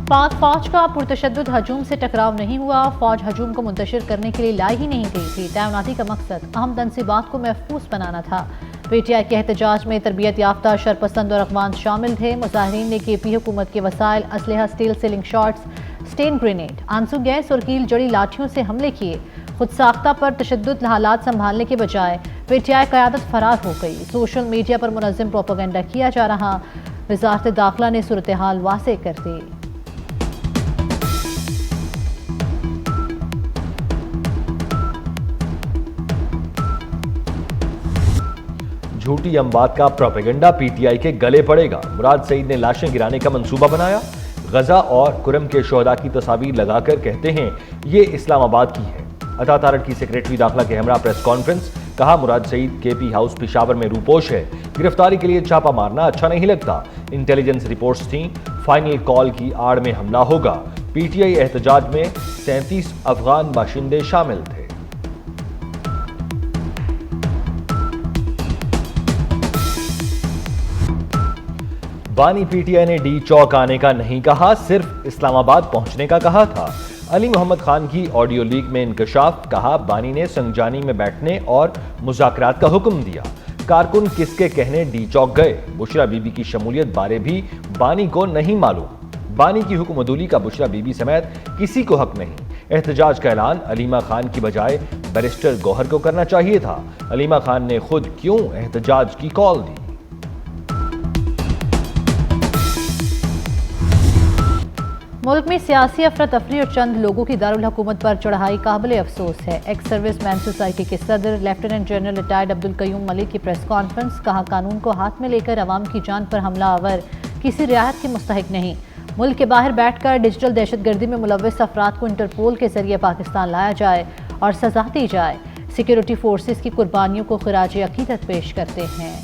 पाक फौज का पुरतशद्दुद हजूम से टकराव नहीं हुआ। फौज हजूम को मुंतशिर करने के लिए लाई ही नहीं गई थी। तैनाती का मकसद अहम तनसीबात को महफूज बनाना था। पीटीआई के एहतजाज में तरबियत याफ्ता शरपसंद और अफगान शामिल थे। मुजाहिरीन ने केपी हुकूमत के वसाइल, असलहा, स्टील सिलिंग शॉट्स, स्टेन ग्रेनेड, आंसू गैस और कील जड़ी लाठियों से हमले किए। खुद साख्ता पर तशद्दुद हालात संभालने के बजाय पीटीआई क़यादत फरार हो गई। सोशल मीडिया पर मुनज़्ज़म प्रोपेगेंडा किया जा रहा। वज़ारत दाखिला ने सूरत हाल वाज़ेह कर दी। झूठी अमवात का प्रोपेगेंडा पीटीआई के गले पड़ेगा। मुराद सईद ने लाशें गिराने का मंसूबा बनाया। गजा और कुरम के शोहदा की तस्वीर लगाकर कहते हैं ये इस्लामाबाद की है। अता तारड़ की सेक्रेटरी दाखिला के हमरा प्रेस कॉन्फ्रेंस। कहा मुराद सईद केपी हाउस पेशावर में रूपोश है। गिरफ्तारी के लिए छापा मारना अच्छा नहीं लगता। इंटेलिजेंस रिपोर्ट्स थी। फाइनल कॉल की आड़ में हमला होगा। पीटीआई एहतजाज में 37 अफगान बाशिंदे शामिल थे। बानी पीटीआई ने डी चौक आने का नहीं कहा, सिर्फ इस्लामाबाद पहुंचने का कहा था। अली मोहम्मद खान की ऑडियो लीक में इंकशाफ। कहा बानी ने संगजानी में बैठने और मुज़ाकरात का हुक्म दिया। कारकुन किसके कहने डी चौक गए। बुशरा बीबी की शमूलियत बारे भी बानी को नहीं मालूम। बानी की हुक्मदुली का बुशरा बीबी समेत किसी को हक नहीं। एहतजाज का ऐलान अलीमा खान की बजाय बैरिस्टर गौहर को करना चाहिए था। अलीमा खान ने खुद क्यों एहतजाज की कॉल दी। मुल्क में सियासी अफरा तफरी और चंद लोगों की दारुल हुकूमत पर चढ़ाई काबिल अफसोस है। एक्स सर्विस मैन सोसाइटी के सदर lieutenant general retired Abdul Qayyum Malik की प्रेस कॉन्फ्रेंस। कहा कानून को हाथ में लेकर अवाम की जान पर हमला आवर किसी रियायत के मुस्तहिक नहीं। मुल्क के बाहर बैठकर डिजिटल दहशतगर्दी में मुलव्वस अफराद को इंटरपोल के जरिए पाकिस्तान लाया जाए और सजा दी जाए। सिक्योरिटी फोर्सेस की कुर्बानियों को खिराज अकीदत पेश करते हैं।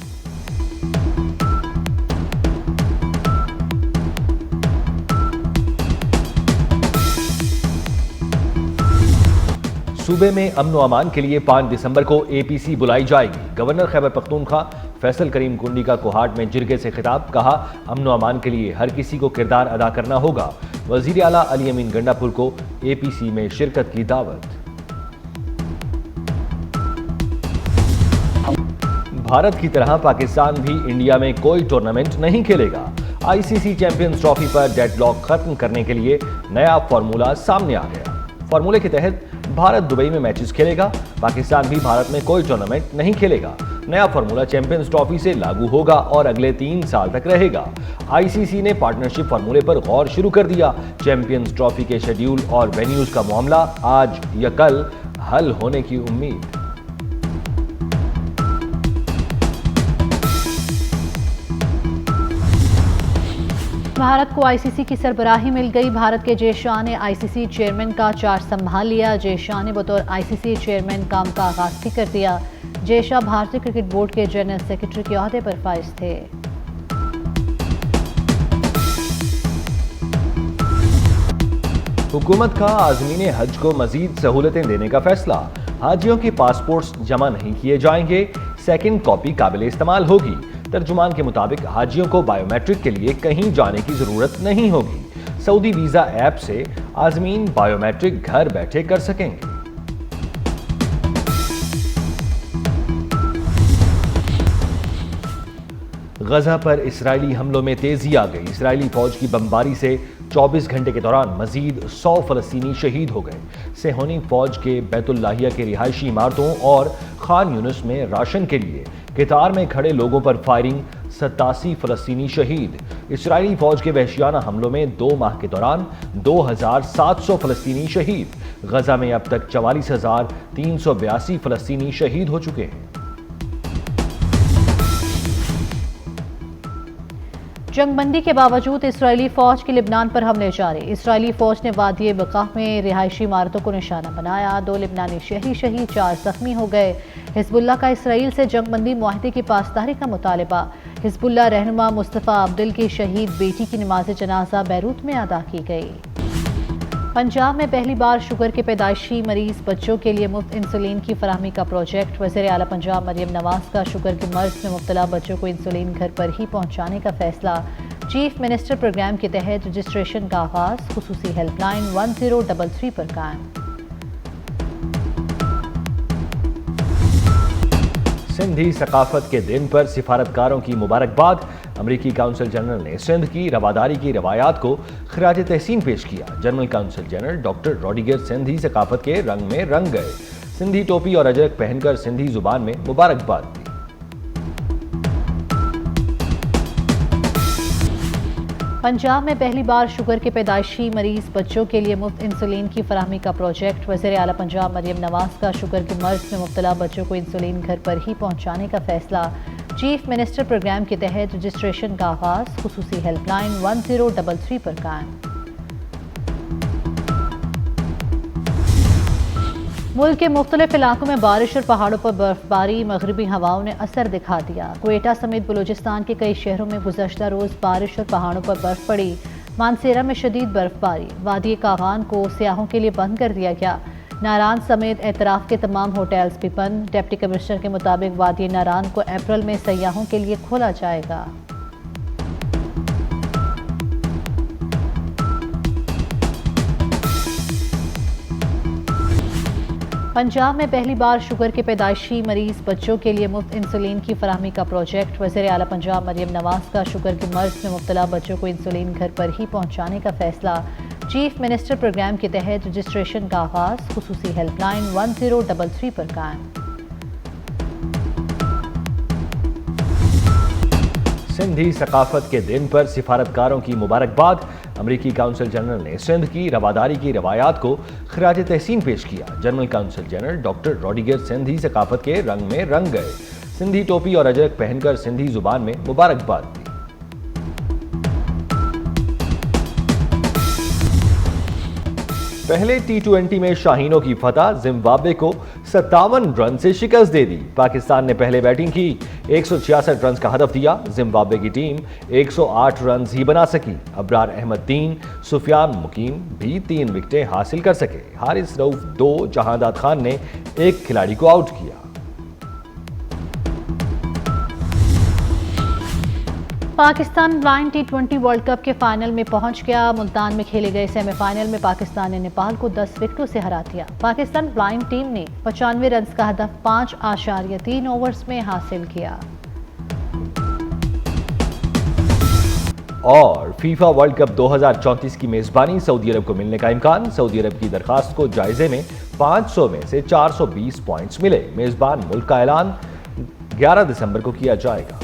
सूबे में अमन व अमान के लिए 5 दिसंबर को एपीसी बुलाई जाएगी। गवर्नर खैबर पख्तूनख्वा फैसल करीम कुंडी का कोहाट में जिरगे से खिताब। कहा अमन व अमान के लिए हर किसी को किरदार अदा करना होगा। वजीर आला अली अमीन गंडापुर को एपीसी में शिरकत की दावत। भारत की तरह पाकिस्तान भी इंडिया में कोई टूर्नामेंट नहीं खेलेगा। आईसीसी चैंपियंस ट्रॉफी पर डेडलॉक खत्म करने के लिए नया फार्मूला सामने आ गया। फार्मूले के तहत भारत दुबई में मैचेस खेलेगा। पाकिस्तान भी भारत में कोई टूर्नामेंट नहीं खेलेगा। नया फार्मूला चैंपियंस ट्रॉफी से लागू होगा और अगले 3 साल तक रहेगा। आईसीसी ने पार्टनरशिप फार्मूले पर गौर शुरू कर दिया। चैंपियंस ट्रॉफी के शेड्यूल और वेन्यूज का मामला आज या कल हल होने की उम्मीद। भारत को आईसीसी की सरबराही मिल गई। भारत के जय शाह ने आईसीसी चेयरमैन का चार्ज संभाल लिया। जय शाह ने बतौर आईसीसी चेयरमैन काम का आगाज भी कर दिया। जय शाह भारतीय क्रिकेट बोर्ड के जनरल सेक्रेटरी के ओहदे पर फाइज थे। हुकूमत का आज़मीन हज को मजीद सहूलतें देने का फैसला। हाजियों के पासपोर्ट्स जमा नहीं किए जाएंगे। सेकंड कॉपी काबिल इस्तेमाल होगी। तर्जुमान के मुताबिक हाजियों को बायोमेट्रिक के लिए कहीं जाने की जरूरत नहीं होगी। सऊदी वीजा ऐप से आज़मीन बायोमेट्रिक घर बैठे कर सकेंगे। गजा पर इस्राएली हमलों में तेजी आ गई। इस्राएली फौज की बमबारी से 24 घंटे के दौरान मजीद 100 फलस्तीनी शहीद हो गए। सेहोनी फौज के बैतुल्लाहिया के रिहायशी इमारतों और खान यूनुस में राशन के लिए कतार में खड़े लोगों पर फायरिंग, 87 फलस्तीनी शहीद। इस्राएली फौज के वहशियाना हमलों में 2 माह के दौरान 2700 फलस्तीनी शहीद। गजा में अब तक 44,382 फलस्तीनी शहीद हो चुके हैं। जंगबंदी के बावजूद इस्राएली फौज के लिबनान पर हमले जारी। इस्राएली फौज ने वादी बका में रिहायशी इमारतों को निशाना बनाया। 2 लिबनानी शहीद 4 जख्मी हो गए। हिजबुल्लाह का इसराइल से जंगबंदी मुआहदे की पासदारी का मुतालबा। हिजबुल्लाह रहनुमा मुस्तफ़ा अब्दुल की शहीद बेटी की नमाज जनाजा बैरूत में अदा की गई। पंजाब में पहली बार शुगर के पैदाइशी मरीज बच्चों के लिए मुफ्त इंसुलिन की फराहमी का प्रोजेक्ट। वज़ीर आला पंजाब मरियम नवाज का शुगर के मर्ज में मुब्तला बच्चों को इंसुलिन घर पर ही पहुंचाने का फैसला। चीफ मिनिस्टर प्रोग्राम के तहत रजिस्ट्रेशन का आगाज खुसूसी हेल्पलाइन 1033 पर कायम। सिंधी सकाफत के दिन पर सिफारतकारों की मुबारकबाद। अमरीकी काउंसिल जनरल ने सिंध की रवादारी की रवायात को खराज तहसीन पेश किया। जनरल काउंसिल जनरल डॉक्टर रॉड्रिगर सिंधी सकाफत के रंग में रंग गए। सिंधी टोपी और अजरक पहनकर सिंधी जुबान में मुबारकबाद दी। पंजाब में पहली बार शुगर के पैदाइशी मरीज बच्चों के लिए मुफ्त इंसुलिन की फराहमी का प्रोजेक्ट। वज़ीर आला पंजाब मरियम नवाज का शुगर के मर्ज में मुब्तला बच्चों को इंसुलिन घर पर ही पहुंचाने का फैसला। चीफ मिनिस्टर प्रोग्राम के तहत रजिस्ट्रेशन का आगाज खुसूसी हेल्पलाइन 1033 पर कायम। मुल्क के मुख्तलिफ इलाकों में बारिश और पहाड़ों पर बर्फबारी। मगरबी हवाओं ने असर दिखा दिया। क्वेटा समेत बलूचिस्तान के कई शहरों में गुज़श्ता रोज़ बारिश और पहाड़ों पर बर्फ पड़ी। मानसेरा में शदीद बर्फबारी। वादी कागान को सियाहों के लिए बंद कर दिया गया। नारान समेत एतराफ़ के तमाम होटल्स भी बंद। डिप्टी कमिश्नर के मुताबिक वादी नारान को अप्रैल में सयाहों के लिए खोला जाएगा। पंजाब में पहली बार शुगर के पैदाइशी मरीज बच्चों के लिए मुफ्त इंसुलिन की फराहमी का प्रोजेक्ट। वज़ीर आला पंजाब मरियम नवाज का शुगर के मर्ज में मुब्तला बच्चों को इंसुलिन घर पर ही पहुंचाने का फैसला। चीफ मिनिस्टर प्रोग्राम के तहत रजिस्ट्रेशन का आगाज खुसूसी हेल्पलाइन 1033 पर कायम। सिंधी सकाफत के दिन पर सिफारतकारों की मुबारकबाद। अमरीकी काउंसिल जनरल ने सिंध की रवादारी की रवायात को खराज तहसीन पेश किया। जनरल काउंसिल जनरल डॉक्टर रॉड्रिगर सिंधी सकाफत के रंग में रंग गए। सिंधी टोपी और अजरक पहनकर सिंधी जुबान में मुबारकबाद दी। पहले टी20 में शाहीनों की फतह। जिम्बाब्वे को 57 रन से शिकस्त दे दी। पाकिस्तान ने पहले बैटिंग की, 166 रन का हदफ दिया। जिम्बाब्वे की टीम 108 रन ही बना सकी। अबरार अहमद 3, सुफियान मुकीम भी 3 विकेटें हासिल कर सके। हारिस रऊफ 2, जहांदाद खान ने 1 खिलाड़ी को आउट किया। पाकिस्तान ब्लाइंड टी20 वर्ल्ड कप के फाइनल में पहुंच गया। मुल्तान में खेले गए सेमीफाइनल में पाकिस्तान ने नेपाल को 10 विकेटों से हरा दिया। पाकिस्तान ब्लाइंड टीम ने 95 रन का हदफ 5.3 ओवर्स में हासिल किया। और फीफा वर्ल्ड कप 2034 की मेजबानी सऊदी अरब को मिलने का इम्कान। सऊदी अरब की दरखास्त को जायजे में 500 में से 420 पॉइंट्स मिले। मेजबान मुल्क का ऐलान 11 दिसंबर को किया जाएगा।